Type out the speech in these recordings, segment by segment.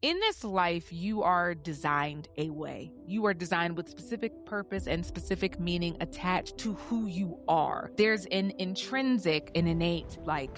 In this life, you are designed a way. You are designed with specific purpose and specific meaning attached to who you are. There's an intrinsic, an innate,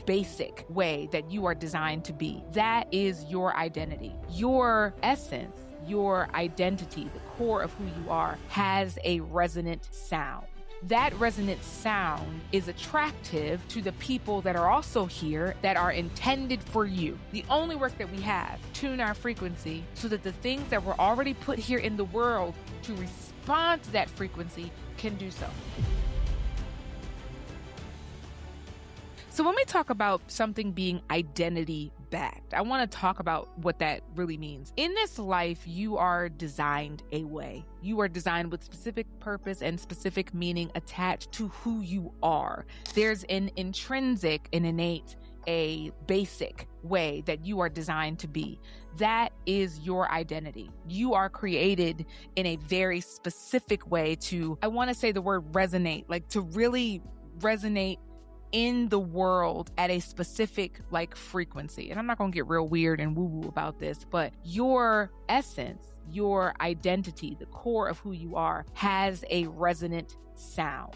basic way that you are designed to be. That is your identity. Your essence, your identity, the core of who you are, has a resonant sound. That resonant sound is attractive to the people that are also here that are intended for you. The only work that we have, tune our frequency so that the things that were already put here in the world to respond to that frequency can do so. So when we talk about something being identity backed, I want to talk about what that really means. In this life, you are designed a way. You are designed with specific purpose and specific meaning attached to who you are. There's an intrinsic, an innate, a basic way that you are designed to be. That is your identity. You are created in a very specific way to, I want to say the word resonate, to really resonate in the world at a specific frequency. And I'm not going to get real weird and woo-woo about this, but your essence, your identity, the core of who you are, has a resonant sound.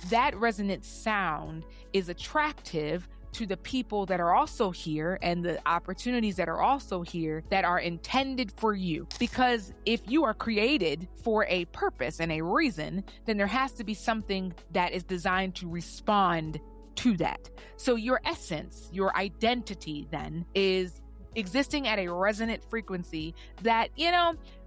That resonant sound is attractive to the people that are also here and the opportunities that are also here that are intended for you. Because if you are created for a purpose and a reason, then there has to be something that is designed to respond to that. So your essence, your identity then is existing at a resonant frequency that,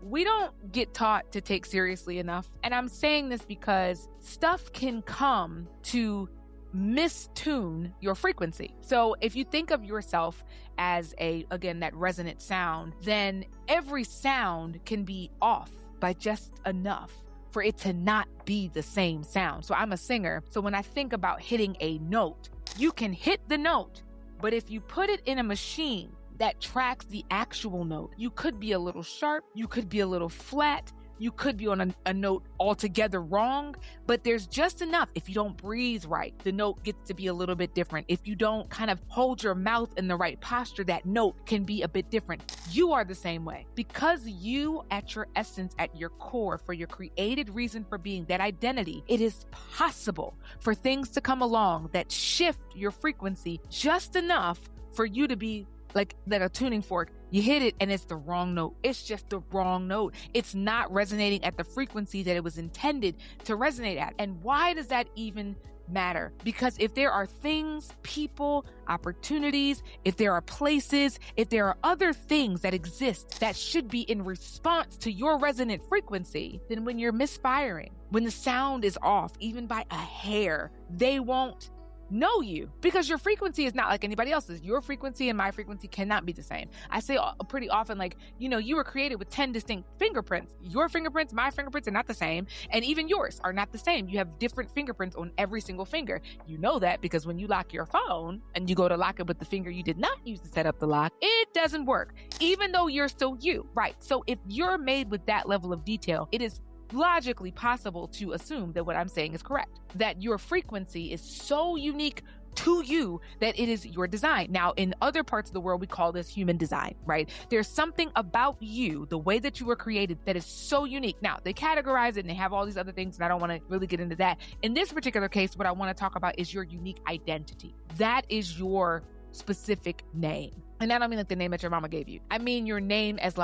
we don't get taught to take seriously enough. And I'm saying this because stuff can come to mistune your frequency. So if you think of yourself as that resonant sound, then every sound can be off by just enough for it to not be the same sound. So I'm a singer. So when I think about hitting a note, you can hit the note, but if you put it in a machine that tracks the actual note, you could be a little sharp, you could be a little flat, you could be on a note altogether wrong, but there's just enough. If you don't breathe right, the note gets to be a little bit different. If you don't kind of hold your mouth in the right posture, that note can be a bit different. You are the same way. Because you, at your essence, at your core, for your created reason for being, that identity, it is possible for things to come along that shift your frequency just enough for you to be like a tuning fork. You hit it and it's the wrong note. It's just the wrong note. It's not resonating at the frequency that it was intended to resonate at. And why does that even matter? Because if there are things, people, opportunities, if there are places, if there are other things that exist that should be in response to your resonant frequency, then when you're misfiring, when the sound is off, even by a hair, they won't know you, because your frequency is not like anybody else's. Your frequency and my frequency cannot be the same. I say pretty often, you were created with 10 distinct fingerprints. Your fingerprints, my fingerprints are not the same. And even yours are not the same. You have different fingerprints on every single finger. You know that because when you lock your phone and you go to lock it with the finger you did not use to set up the lock, it doesn't work, even though you're still you, right? So if you're made with that level of detail, it is logically possible to assume that what I'm saying is correct, that your frequency is so unique to you that it is your design. Now, in other parts of the world, we call this human design, right? There's something about you, the way that you were created, that is so unique. Now, they categorize it and they have all these other things, and I don't want to really get into that. In this particular case, what I want to talk about is your unique identity. That is your specific name. And I don't mean the name that your mama gave you. I mean your name as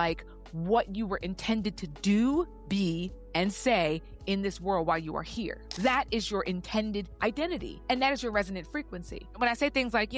what you were intended to do, be, and say in this world while you are here. That is your intended identity. And that is your resonant frequency. When I say things like,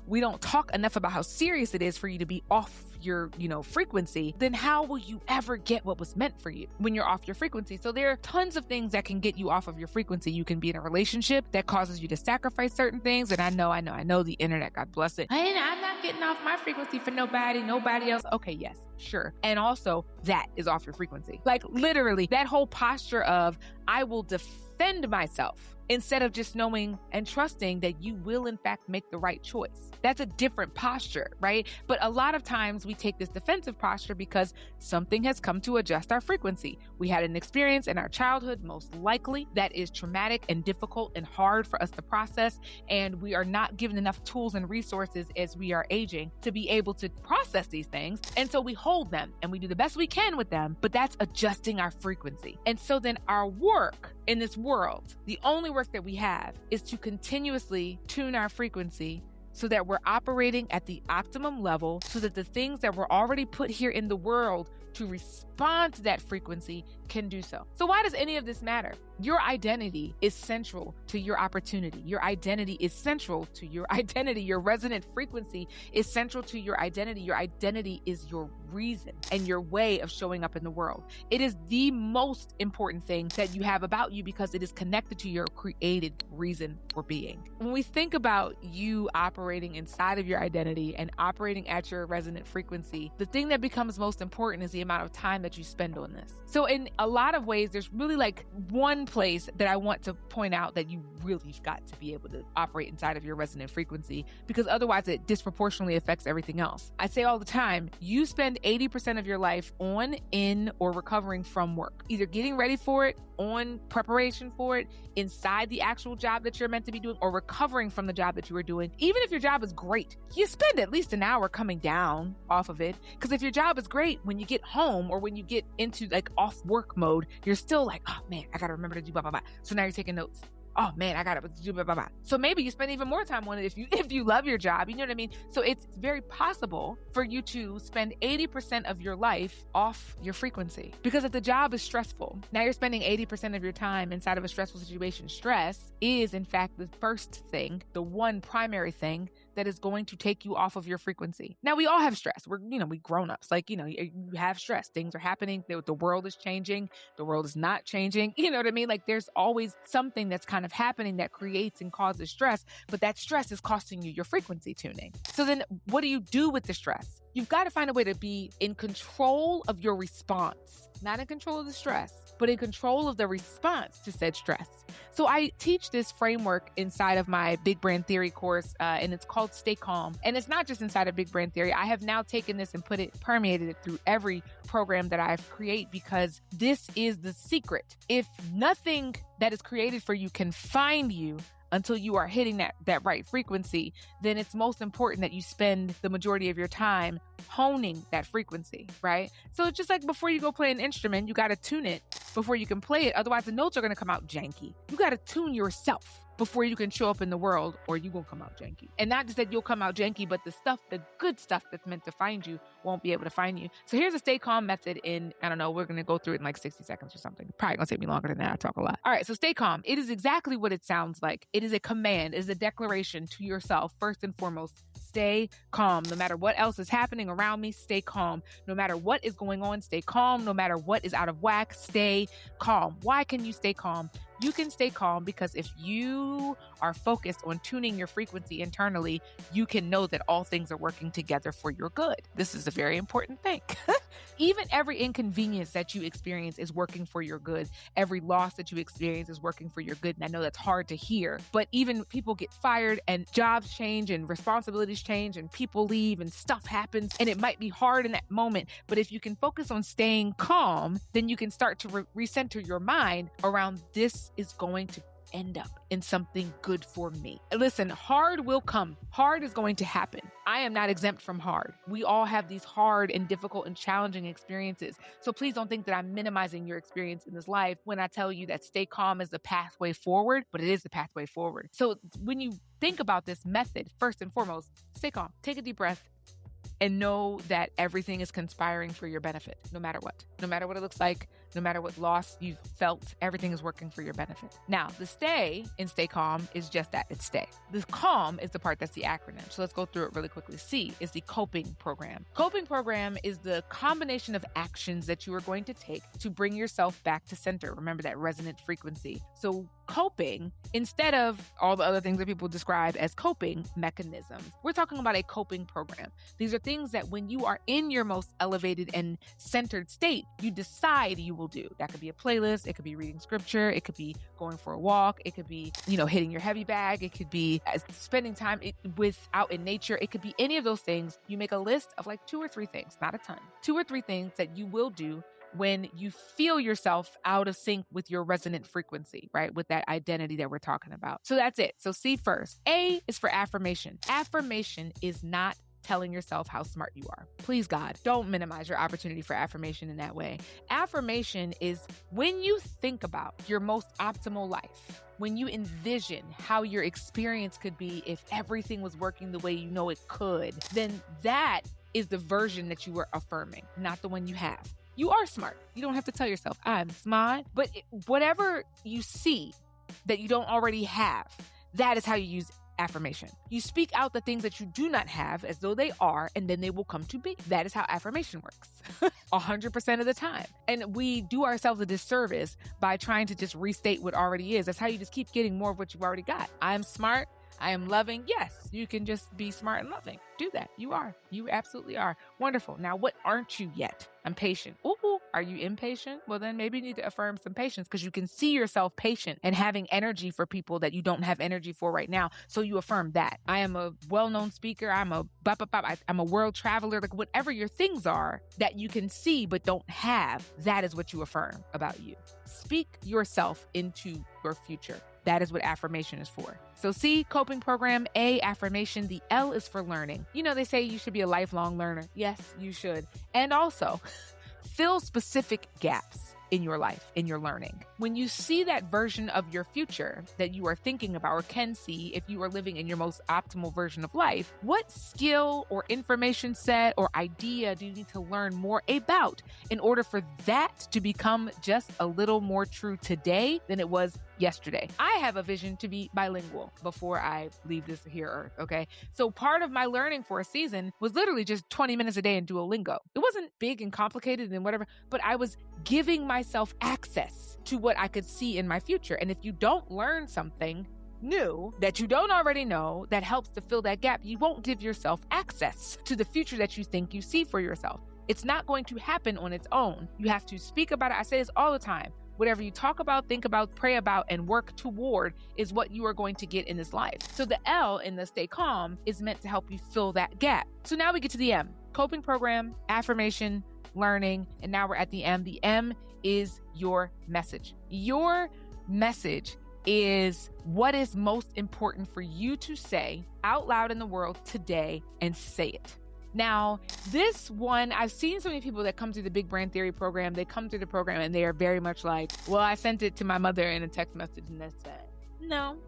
we don't talk enough about how serious it is for you to be off your, frequency, then how will you ever get what was meant for you when you're off your frequency? So there are tons of things that can get you off of your frequency. You can be in a relationship that causes you to sacrifice certain things. And I know the internet, God bless it. Hey, I'm not getting off my frequency for nobody else. Okay, yes, sure. And also that is off your frequency. Literally that whole posture of, I will defend defend myself instead of just knowing and trusting that you will in fact make the right choice. That's a different posture, right? But a lot of times we take this defensive posture because something has come to adjust our frequency. We had an experience in our childhood, most likely, that is traumatic and difficult and hard for us to process. And we are not given enough tools and resources as we are aging to be able to process these things. And so we hold them and we do the best we can with them, but that's adjusting our frequency. And so then our work in this world, the only work that we have is to continuously tune our frequency so that we're operating at the optimum level, so that the things that were already put here in the world to respond to that frequency can do so. So why does any of this matter? Your identity is central to your opportunity. Your identity is central to your identity. Your resonant frequency is central to your identity. Your identity is your reason and your way of showing up in the world. It is the most important thing that you have about you because it is connected to your created reason for being. When we think about you operating inside of your identity and operating at your resonant frequency, the thing that becomes most important is the amount of time that you spend on this. So in a lot of ways, there's really like one place that I want to point out that you really got to be able to operate inside of your resonant frequency, because otherwise it disproportionately affects everything else. I say all the time, you spend 80% of your life on, in, or recovering from work, either getting ready for it, on preparation for it, inside the actual job that you're meant to be doing, or recovering from the job that you were doing. Even if your job is great, you spend at least an hour coming down off of it. Because if your job is great, when you get home or when you get into like off work mode, you're still like, oh man, I gotta remember to do blah, blah, blah. So now you're taking notes. Oh man, I gotta do blah, blah, blah. So maybe you spend even more time on it if you love your job, you know what I mean? So it's very possible for you to spend 80% of your life off your frequency. Because if the job is stressful, now you're spending 80% of your time inside of a stressful situation. Stress is in fact the first thing, the one primary thing that is going to take you off of your frequency. Now we all have stress. We grown-ups, like, you have stress. Things are happening. The world is changing. The world is not changing. You know what I mean? Like there's always something that's kind of happening that creates and causes stress, but that stress is costing you your frequency tuning. So then what do you do with the stress? You've got to find a way to be in control of your response, not in control of the stress, but in control of the response to said stress. So I teach this framework inside of my Big Brand Theory course, and it's called Stay Calm. And it's not just inside of Big Brand Theory. I have now taken this and permeated it through every program that I've created, because this is the secret. If nothing that is created for you can find you until you are hitting that right frequency, then it's most important that you spend the majority of your time honing that frequency, right? So it's just like before you go play an instrument, you got to tune it before you can play it. Otherwise, the notes are going to come out janky. You got to tune yourself before you can show up in the world, or you won't come out janky. And not just that you'll come out janky, but the good stuff that's meant to find you won't be able to find you. So here's a stay calm method in, I don't know, we're going to go through it in like 60 seconds or something. Probably going to take me longer than that. I talk a lot. All right, so stay calm. It is exactly what it sounds like. It is a command, it is a declaration to yourself, first and foremost. Stay calm. No matter what else is happening around me, stay calm. No matter what is going on, stay calm. No matter what is out of whack, stay calm. Why can you stay calm? You can stay calm because if you are focused on tuning your frequency internally, you can know that all things are working together for your good. This is a very important thing. Even every inconvenience that you experience is working for your good. Every loss that you experience is working for your good. And I know that's hard to hear, but even people get fired and jobs change and responsibilities change and people leave and stuff happens, and it might be hard in that moment. But if you can focus on staying calm, then you can start to recenter your mind around this is going to end up in something good for me. Listen, hard will come. Hard is going to happen. I am not exempt from hard. We all have these hard and difficult and challenging experiences. So please don't think that I'm minimizing your experience in this life when I tell you that stay calm is the pathway forward, but it is the pathway forward. So when you think about this method, first and foremost, stay calm. Take a deep breath and know that everything is conspiring for your benefit, no matter what. No matter what it looks like, no matter what loss you've felt, everything is working for your benefit. Now, the stay in stay calm is just that, it's stay. The calm is the part that's the acronym. So let's go through it really quickly. C is the coping program. Coping program is the combination of actions that you are going to take to bring yourself back to center. Remember that resonant frequency. So coping instead of all the other things that people describe as coping mechanisms. We're talking about a coping program. These are things that when you are in your most elevated and centered state, you decide you will do. That could be a playlist. It could be reading scripture. It could be going for a walk. It could be, hitting your heavy bag. It could be spending time out in nature. It could be any of those things. You make a list of like 2 or 3 things, not a ton, 2 or 3 things that you will do when you feel yourself out of sync with your resonant frequency, right? With that identity that we're talking about. So that's it. So C first. A is for affirmation. Affirmation is not telling yourself how smart you are. Please, God, don't minimize your opportunity for affirmation in that way. Affirmation is when you think about your most optimal life, when you envision how your experience could be if everything was working the way you know it could, then that is the version that you are affirming, not the one you have. You are smart. You don't have to tell yourself, I'm smart. But whatever you see that you don't already have, that is how you use affirmation. You speak out the things that you do not have as though they are, and then they will come to be. That is how affirmation works 100% of the time. And we do ourselves a disservice by trying to just restate what already is. That's how you just keep getting more of what you've already got. I'm smart. I am loving. Yes, you can just be smart and loving. Do that. You are. You absolutely are. Wonderful. Now, what aren't you yet? I'm patient. Ooh, are you impatient? Well, then maybe you need to affirm some patience because you can see yourself patient and having energy for people that you don't have energy for right now. So you affirm that. I am a well-known speaker. I'm a world traveler. Like whatever your things are that you can see but don't have, that is what you affirm about you. Speak yourself into your future. That is what affirmation is for. So C, coping program. A, affirmation. The L is for learning. They say you should be a lifelong learner. Yes, you should. And also, fill specific gaps in your life, in your learning. When you see that version of your future that you are thinking about or can see if you are living in your most optimal version of life, what skill or information set or idea do you need to learn more about in order for that to become just a little more true today than it was yesterday? I have a vision to be bilingual before I leave this here earth, okay? So part of my learning for a season was literally just 20 minutes a day in Duolingo. It wasn't big and complicated and whatever, but I was giving myself access to what I could see in my future. And if you don't learn something new that you don't already know that helps to fill that gap, you won't give yourself access to the future that you think you see for yourself. It's not going to happen on its own. You have to speak about it. I say this all the time. Whatever you talk about, think about, pray about, and work toward is what you are going to get in this life. So the L in the stay calm is meant to help you fill that gap. So now we get to the M. Coping program, affirmation, learning, and now we're at the M. The M is your message. Your message is what is most important for you to say out loud in the world today, and say it. Now, this one, I've seen so many people that come through the Big Brand Theory program, they come through the program and they are very much like, well, I sent it to my mother in a text message and that's it. No,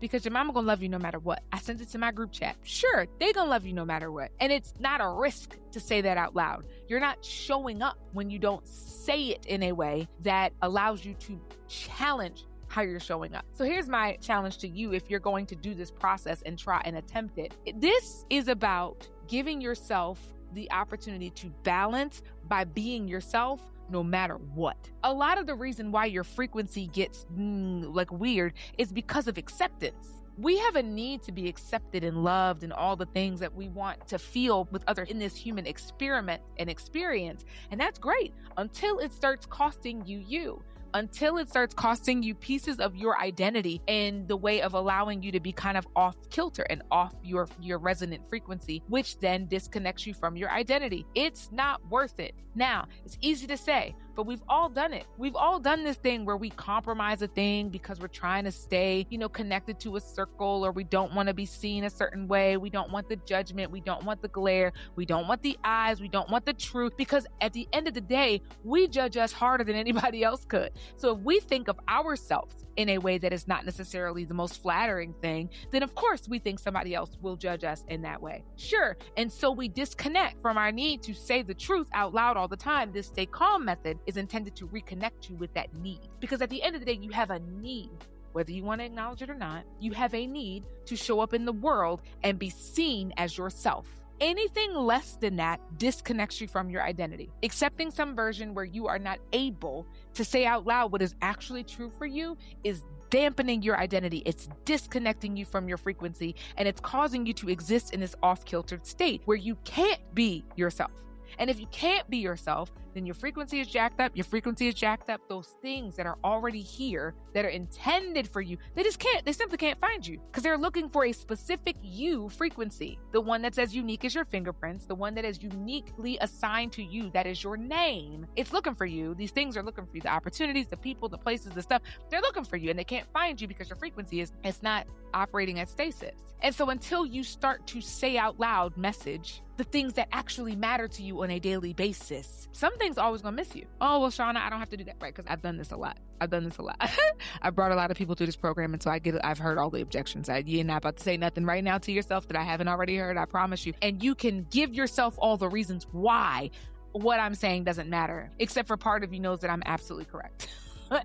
because your mama gonna love you no matter what. I sent it to my group chat. Sure, they gonna love you no matter what. And it's not a risk to say that out loud. You're not showing up when you don't say it in a way that allows you to challenge how you're showing up. So here's my challenge to you if you're going to do this process and try and attempt it. This is about giving yourself the opportunity to balance by being yourself no matter what. A lot of the reason why your frequency gets weird is because of acceptance. We have a need to be accepted and loved and all the things that we want to feel with others in this human experiment and experience. And that's great until it starts costing you. Until it starts costing you pieces of your identity in the way of allowing you to be kind of off kilter and off your resonant frequency, which then disconnects you from your identity. It's not worth it. Now, it's easy to say, but we've all done it. We've all done this thing where we compromise a thing because we're trying to stay, connected to a circle, or we don't want to be seen a certain way. We don't want the judgment. We don't want the glare. We don't want the eyes. We don't want the truth, because at the end of the day, we judge us harder than anybody else could. So if we think of ourselves in a way that is not necessarily the most flattering thing, then of course we think somebody else will judge us in that way. Sure. And so we disconnect from our need to say the truth out loud all the time. This stay calm method is intended to reconnect you with that need. Because at the end of the day, you have a need. Whether you want to acknowledge it or not, you have a need to show up in the world and be seen as yourself. Anything less than that disconnects you from your identity. Accepting some version where you are not able to say out loud what is actually true for you is dampening your identity. It's disconnecting you from your frequency, and it's causing you to exist in this off-kiltered state where you can't be yourself. And if you can't be yourself, then your frequency is jacked up. Your frequency is jacked up. Those things that are already here, that are intended for you, they simply can't find you because they're looking for a specific you frequency. The one that's as unique as your fingerprints, the one that is uniquely assigned to you, that is your name. It's looking for you. These things are looking for you. The opportunities, the people, the places, the stuff, they're looking for you, and they can't find you because your frequency it's not operating at stasis. And so until you start to say out loud, message the things that actually matter to you on a daily basis, something's always gonna miss you. Oh, well, Shauna, I don't have to do that, right? Because I've done this a lot. I brought a lot of people through this program, and so I've heard all the objections. You're not about to say nothing right now to yourself that I haven't already heard, I promise you. And you can give yourself all the reasons why what I'm saying doesn't matter, except for part of you knows that I'm absolutely correct.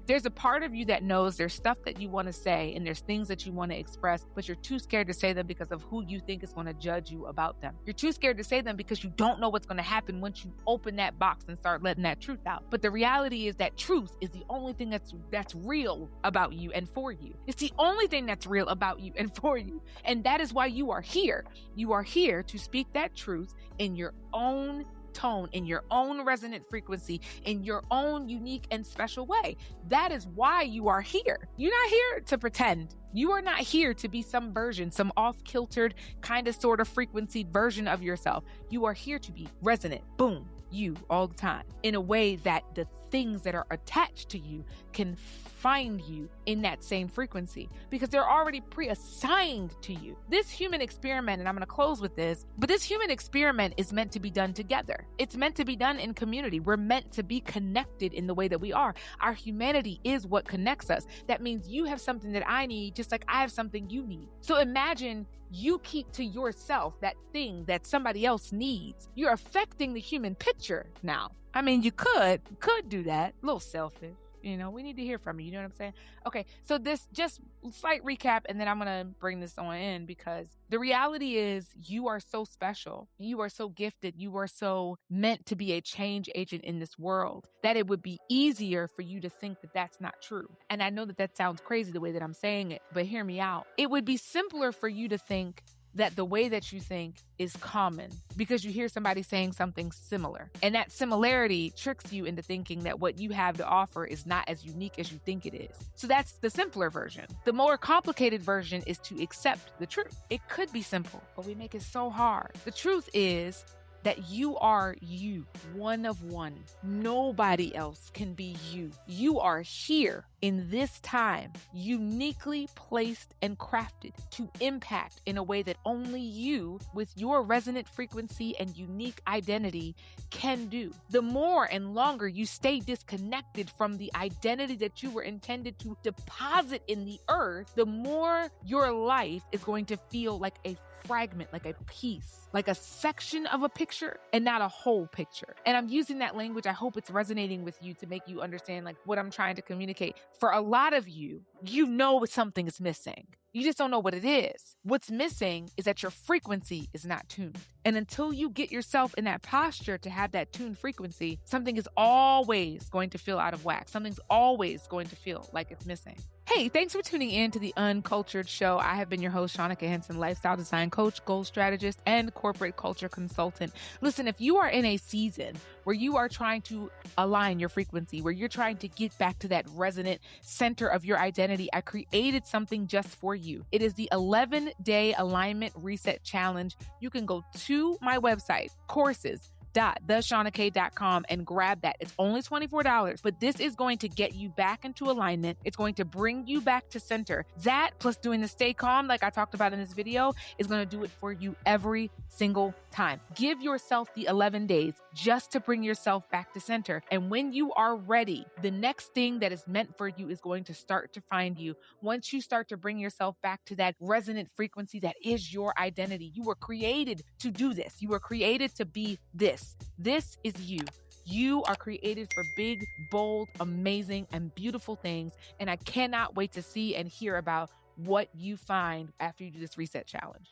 There's a part of you that knows there's stuff that you want to say and there's things that you want to express, but you're too scared to say them because of who you think is going to judge you about them. You're too scared to say them because you don't know what's going to happen once you open that box and start letting that truth out. But the reality is that truth is the only thing that's real about you and for you. It's the only thing that's real about you and for you. And that is why you are here. You are here to speak that truth in your own tone, in your own resonant frequency, in your own unique and special way. That is why you are here. You're not here to pretend. You are not here to be some version, some off-kiltered kind of sort of frequency version of yourself. You are here to be resonant, boom, you all the time, in a way that the things that are attached to you can find you in that same frequency because they're already pre-assigned to you. This human experiment, and I'm going to close with this, but this human experiment is meant to be done together. It's meant to be done in community. We're meant to be connected in the way that we are. Our humanity is what connects us. That means you have something that I need, just like I have something you need. So imagine you keep to yourself that thing that somebody else needs. You're affecting the human picture now. I mean, you could do that. A little selfish. You know, we need to hear from you. You know what I'm saying? Okay, so this just slight recap, and then I'm going to bring this on in because the reality is you are so special. You are so gifted. You are so meant to be a change agent in this world that it would be easier for you to think that that's not true. And I know that that sounds crazy the way that I'm saying it, but hear me out. It would be simpler for you to think that the way that you think is common because you hear somebody saying something similar. And that similarity tricks you into thinking that what you have to offer is not as unique as you think it is. So that's the simpler version. The more complicated version is to accept the truth. It could be simple, but we make it so hard. The truth is that you are you, one of one. Nobody else can be you. You are here in this time, uniquely placed and crafted to impact in a way that only you, with your resonant frequency and unique identity, can do. The more and longer you stay disconnected from the identity that you were intended to deposit in the earth, the more your life is going to feel like a fragment, like a piece, like a section of a picture and not a whole picture. And I'm using that language. I hope it's resonating with you to make you understand like what I'm trying to communicate. For a lot of you, you know something is missing. You just don't know what it is. What's missing is that your frequency is not tuned. And until you get yourself in that posture to have that tuned frequency, something is always going to feel out of whack. Something's always going to feel like it's missing. Hey, thanks for tuning in to the Uncultured Show. I have been your host, Shauna Henson, lifestyle design coach, goal strategist, and corporate culture consultant. Listen, if you are in a season where you are trying to align your frequency, where you're trying to get back to that resonant center of your identity, I created something just for you. It is the 11-day alignment reset challenge. You can go to my website, courses.theshaunak.com and grab that. It's only $24, but this is going to get you back into alignment. It's going to bring you back to center. That plus doing the stay calm, like I talked about in this video, is going to do it for you every single time. Give yourself the 11 days just to bring yourself back to center. And when you are ready, the next thing that is meant for you is going to start to find you. Once you start to bring yourself back to that resonant frequency that is your identity, you were created to do this. You were created to be this. This is you. You are created for big, bold, amazing, and beautiful things. And I cannot wait to see and hear about what you find after you do this reset challenge.